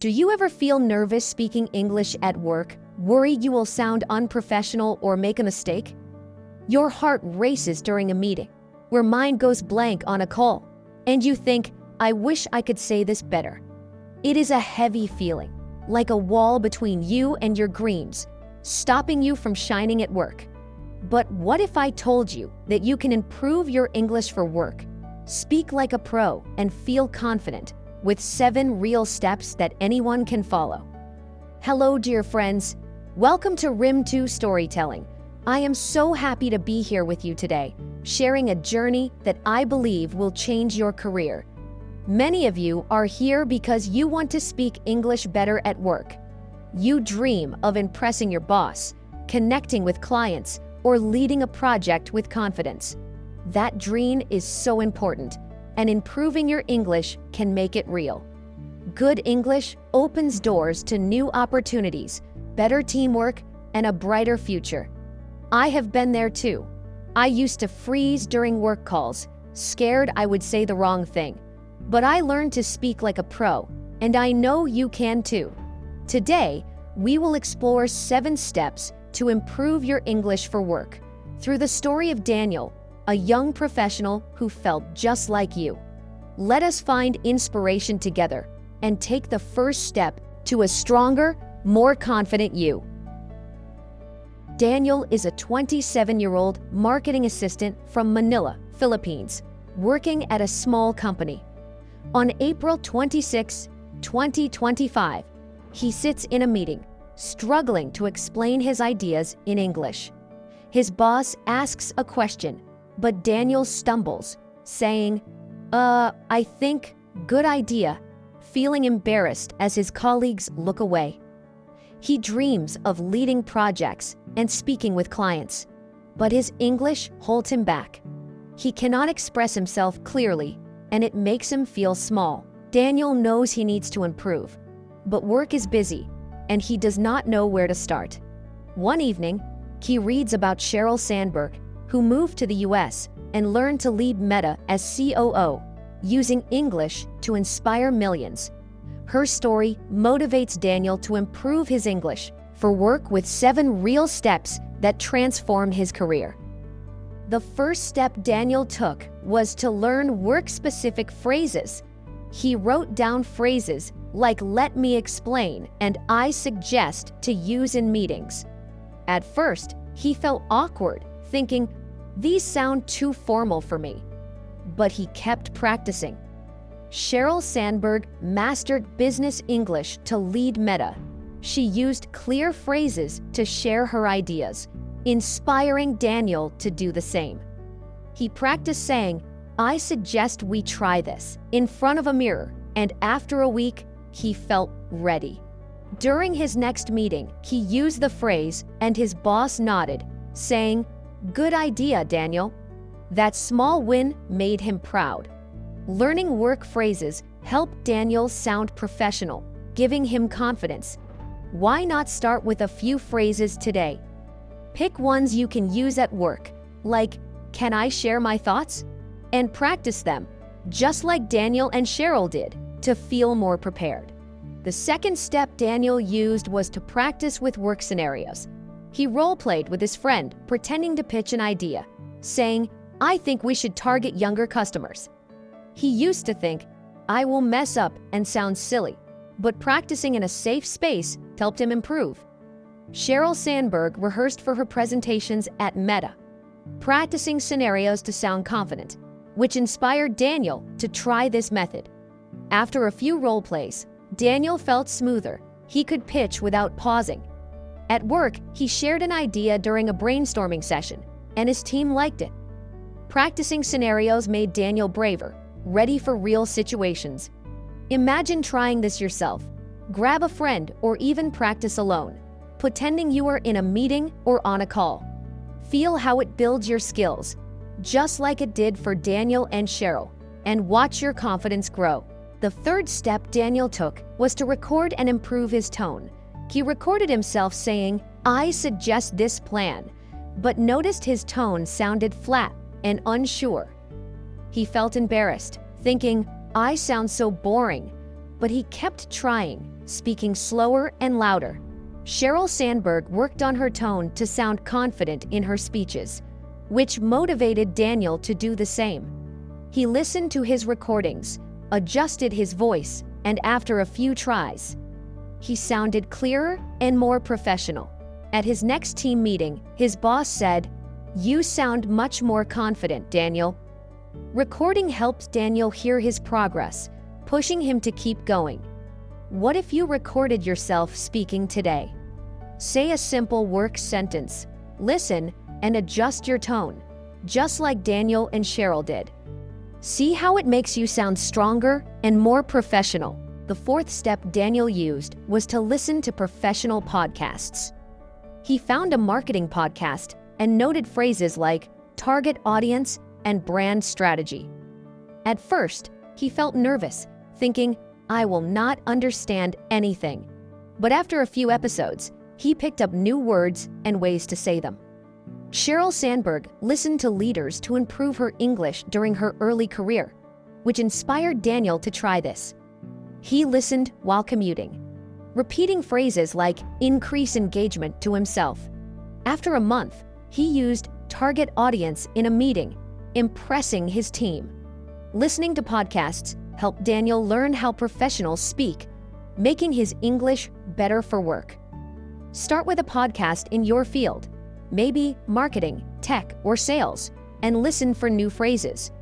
Do you ever feel nervous speaking English at work, worried you will sound unprofessional or make a mistake? Your heart races during a meeting, your mind goes blank on a call, and you think, I wish I could say this better. It is a heavy feeling, like a wall between you and your dreams, stopping you from shining at work. But what if I told you that you can improve your English for work, speak like a pro, and feel confident with 7 real steps that anyone can follow? Hello, dear friends. Welcome to Rim2 Storytelling. I am so happy to be here with you today, sharing a journey that I believe will change your career. Many of you are here because you want to speak English better at work. You dream of impressing your boss, connecting with clients, or leading a project with confidence. That dream is so important, and improving your English can make it real. Good English opens doors to new opportunities, better teamwork, and a brighter future. I have been there too. I used to freeze during work calls, scared I would say the wrong thing. But I learned to speak like a pro, and I know you can too. Today, we will explore 7 steps to improve your English for work through the story of Daniel, a young professional who felt just like you. Let us find inspiration together and take the first step to a stronger, more confident you. Daniel is a 27-year-old marketing assistant from Manila, Philippines, working at a small company. On April 26, 2025, he sits in a meeting, struggling to explain his ideas in English. His boss asks a question, but Daniel stumbles, saying, I think, good idea, feeling embarrassed as his colleagues look away. He dreams of leading projects and speaking with clients, but his English holds him back. He cannot express himself clearly, and it makes him feel small. Daniel knows he needs to improve, but work is busy, and he does not know where to start. One evening, he reads about Sheryl Sandberg, who moved to the US and learned to lead Meta as COO, using English to inspire millions. Her story motivates Daniel to improve his English for work with 7 real steps that transformed his career. The first step Daniel took was to learn work-specific phrases. He wrote down phrases like "let me explain" and "I suggest" to use in meetings. At first, he felt awkward, thinking, these sound too formal for me. But he kept practicing. Sheryl Sandberg mastered business English to lead Meta. She used clear phrases to share her ideas, inspiring Daniel to do the same. He practiced saying, "I suggest we try this," in front of a mirror, and after a week, he felt ready. During his next meeting, he used the phrase, and his boss nodded, saying, "Good idea, Daniel." That small win made him proud. Learning work phrases helped Daniel sound professional, giving him confidence. Why not start with a few phrases today? Pick ones you can use at work, like, "Can I share my thoughts?" and practice them, just like Daniel and Sheryl did, to feel more prepared. The second step Daniel used was to practice with work scenarios. He role-played with his friend, pretending to pitch an idea, saying, "I think we should target younger customers." He used to think, "I will mess up and sound silly," but practicing in a safe space helped him improve. Sheryl Sandberg rehearsed for her presentations at Meta, practicing scenarios to sound confident, which inspired Daniel to try this method. After a few role plays, Daniel felt smoother. He could pitch without pausing. At work, he shared an idea during a brainstorming session, and his team liked it. Practicing scenarios made Daniel braver, ready for real situations. Imagine trying this yourself. Grab a friend or even practice alone, pretending you are in a meeting or on a call. Feel how it builds your skills, just like it did for Daniel and Sheryl, and watch your confidence grow. The third step Daniel took was to record and improve his tone. He recorded himself saying, "I suggest this plan," but noticed his tone sounded flat and unsure. He felt embarrassed, thinking, "I sound so boring." But he kept trying, speaking slower and louder. Sheryl Sandberg worked on her tone to sound confident in her speeches, which motivated Daniel to do the same. He listened to his recordings, adjusted his voice, and after a few tries, he sounded clearer and more professional. At his next team meeting, his boss said, "You sound much more confident, Daniel." Recording helped Daniel hear his progress, pushing him to keep going. What if you recorded yourself speaking today? Say a simple work sentence, listen, and adjust your tone, just like Daniel and Sheryl did. See how it makes you sound stronger and more professional. The fourth step Daniel used was to listen to professional podcasts. He found a marketing podcast and noted phrases like target audience and brand strategy. At first, he felt nervous, thinking, "I will not understand anything." But after a few episodes, he picked up new words and ways to say them. Sheryl Sandberg listened to leaders to improve her English during her early career, which inspired Daniel to try this. He listened while commuting, repeating phrases like increase engagement to himself. After a month, he used target audience in a meeting, impressing his team. Listening to podcasts helped Daniel learn how professionals speak, making his English better for work. Start with a podcast in your field, maybe marketing, tech, or sales, and listen for new phrases.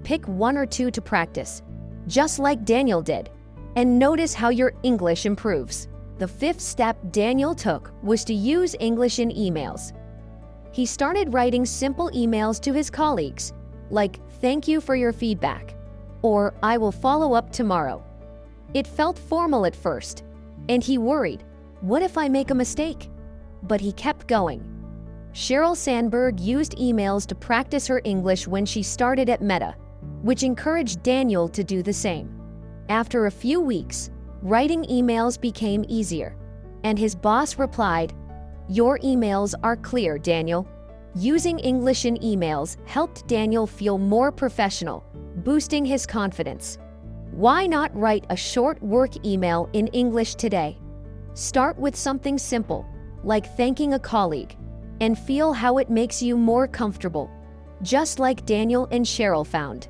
Pick one or two to practice, just like Daniel did, and notice how your English improves. The fifth step Daniel took was to use English in emails. He started writing simple emails to his colleagues, like "Thank you for your feedback," or "I will follow up tomorrow." It felt formal at first, and he worried, "What if I make a mistake?" But he kept going. Sheryl Sandberg used emails to practice her English when she started at Meta, which encouraged Daniel to do the same. After a few weeks, writing emails became easier, and his boss replied, "Your emails are clear, Daniel." Using English in emails helped Daniel feel more professional, boosting his confidence. Why not write a short work email in English today? Start with something simple, like thanking a colleague, and feel how it makes you more comfortable, just like Daniel and Sheryl found.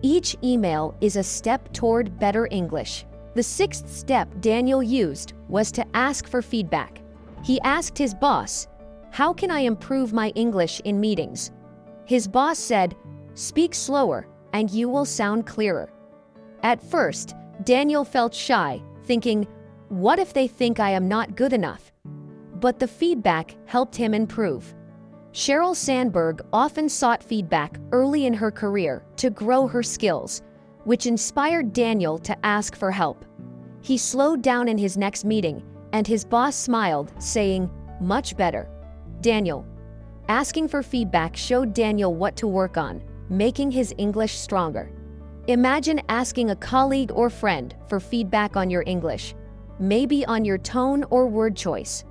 Each email is a step toward better English. The sixth step Daniel used was to ask for feedback. He asked his boss, "How can I improve my English in meetings?" His boss said, "Speak slower and you will sound clearer." At first, Daniel felt shy, thinking, "What if they think I am not good enough?" But the feedback helped him improve. Sheryl Sandberg often sought feedback early in her career to grow her skills, which inspired Daniel to ask for help. He slowed down in his next meeting, and his boss smiled, saying, "Much better, Daniel." Asking for feedback showed Daniel what to work on, making his English stronger. Imagine asking a colleague or friend for feedback on your English, maybe on your tone or word choice.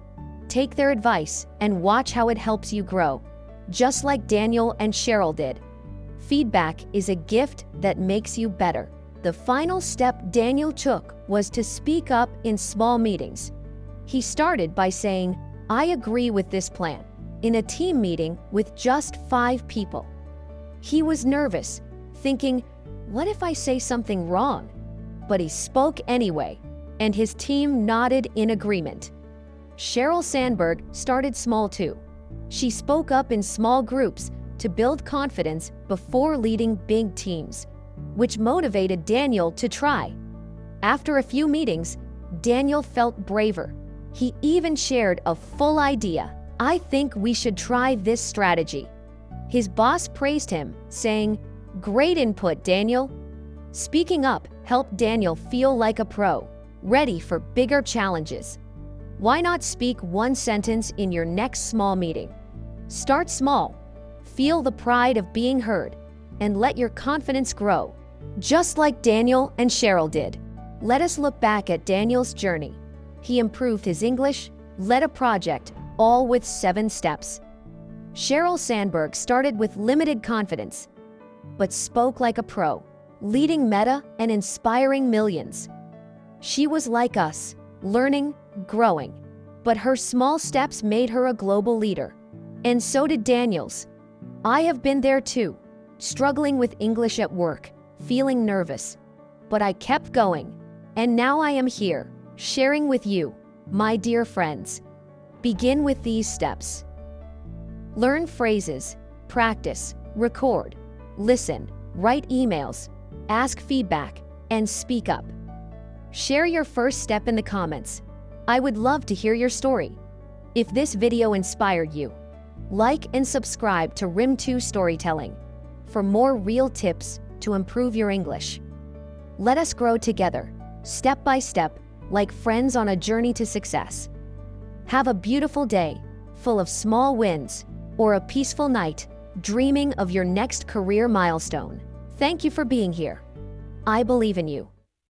Take their advice and watch how it helps you grow, just like Daniel and Sheryl did. Feedback is a gift that makes you better. The final step Daniel took was to speak up in small meetings. He started by saying, "I agree with this plan," in a team meeting with just 5 people. He was nervous, thinking, "What if I say something wrong?" But he spoke anyway, and his team nodded in agreement. Sheryl Sandberg started small too. She spoke up in small groups to build confidence before leading big teams, which motivated Daniel to try. After a few meetings, Daniel felt braver. He even shared a full idea. "I think we should try this strategy." His boss praised him, saying, "Great input, Daniel." Speaking up helped Daniel feel like a pro, ready for bigger challenges. Why not speak one sentence in your next small meeting? Start small, feel the pride of being heard, and let your confidence grow, just like Daniel and Sheryl did. Let us look back at Daniel's journey. He improved his English, led a project, all with 7 steps. Sheryl Sandberg started with limited confidence, but spoke like a pro, leading Meta and inspiring millions. She was like us, learning, growing. But her small steps made her a global leader. And so did Daniel's. I have been there too, struggling with English at work, feeling nervous. But I kept going. And now I am here, sharing with you, my dear friends. Begin with these steps. Learn phrases, practice, record, listen, write emails, ask feedback, and speak up. Share your first step in the comments. I would love to hear your story. If this video inspired you, like and subscribe to Rim2 Storytelling for more real tips to improve your English. Let us grow together, step by step, like friends on a journey to success. Have a beautiful day, full of small wins, or a peaceful night, dreaming of your next career milestone. Thank you for being here. I believe in you.